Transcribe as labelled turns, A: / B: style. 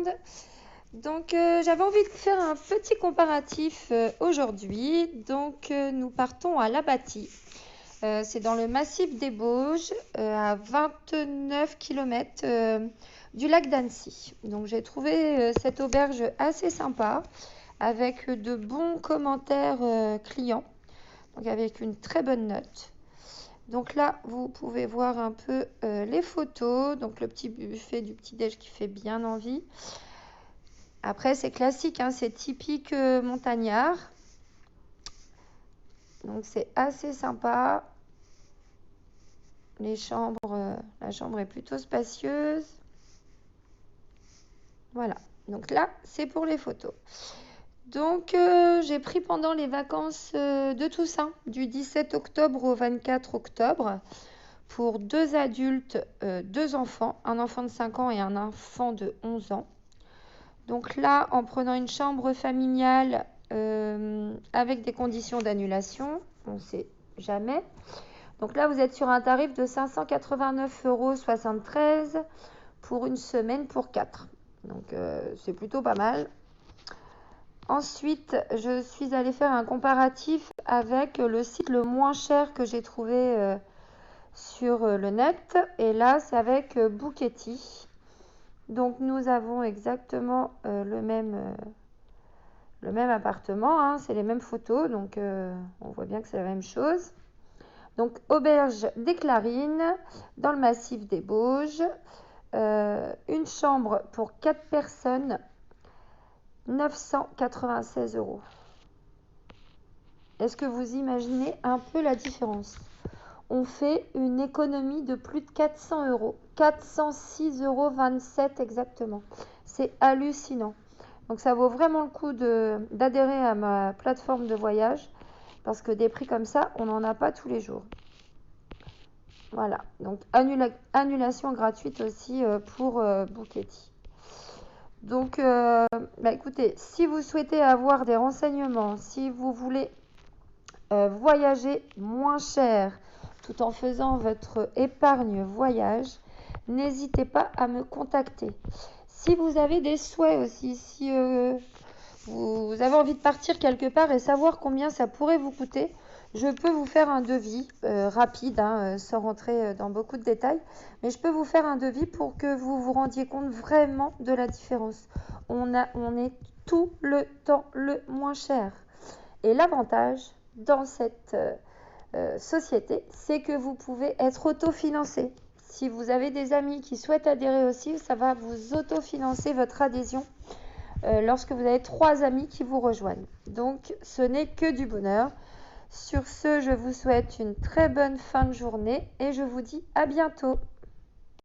A: monde. Donc j'avais envie de faire un petit comparatif aujourd'hui. Donc nous partons à La Bâtie. C'est dans le massif des Bauges, à 29 km du lac d'Annecy. Donc j'ai trouvé cette auberge assez sympa, avec de bons commentaires clients, donc avec une très bonne note. Donc là, vous pouvez voir un peu les photos. Donc le petit buffet du petit-déj qui fait bien envie. Après, c'est classique, hein, c'est typique montagnard. Donc c'est assez sympa. Les chambres, la chambre est plutôt spacieuse. Voilà. Donc là, c'est pour les photos. Donc j'ai pris pendant les vacances de Toussaint, du 17 octobre au 24 octobre, pour 2 adultes, 2 enfants, un enfant de 5 ans et un enfant de 11 ans. Donc là, en prenant une chambre familiale avec des conditions d'annulation, on ne sait jamais. Donc là, vous êtes sur un tarif de 589,73 € pour une semaine pour 4. Donc c'est plutôt pas mal. Ensuite, je suis allée faire un comparatif avec le site le moins cher que j'ai trouvé sur le net. Et là, c'est avec Booketti. Donc nous avons exactement le même appartement, hein, c'est les mêmes photos, donc on voit bien que c'est la même chose. Donc auberge des Clarines, dans le massif des Bauges, une chambre pour 4 personnes, 996 €. Est-ce que vous imaginez un peu la différence? On fait une économie de plus de 400 €, 406,27 € exactement. C'est hallucinant. Donc ça vaut vraiment le coup d'adhérer à ma plateforme de voyage, parce que des prix comme ça, on n'en a pas tous les jours. Voilà, donc annulation gratuite aussi pour Booketti. Donc écoutez, si vous souhaitez avoir des renseignements, si vous voulez voyager moins cher tout en faisant votre épargne voyage, n'hésitez pas à me contacter. Si vous avez des souhaits aussi, si vous avez envie de partir quelque part et savoir combien ça pourrait vous coûter, je peux vous faire un devis rapide, hein, sans rentrer dans beaucoup de détails, mais je peux vous faire un devis pour que vous vous rendiez compte vraiment de la différence. On est tout le temps le moins cher. Et l'avantage dans cette société, c'est que vous pouvez être autofinancé. Si vous avez des amis qui souhaitent adhérer aussi, ça va vous autofinancer votre adhésion lorsque vous avez 3 amis qui vous rejoignent. Donc, ce n'est que du bonheur. Sur ce, je vous souhaite une très bonne fin de journée et je vous dis à bientôt.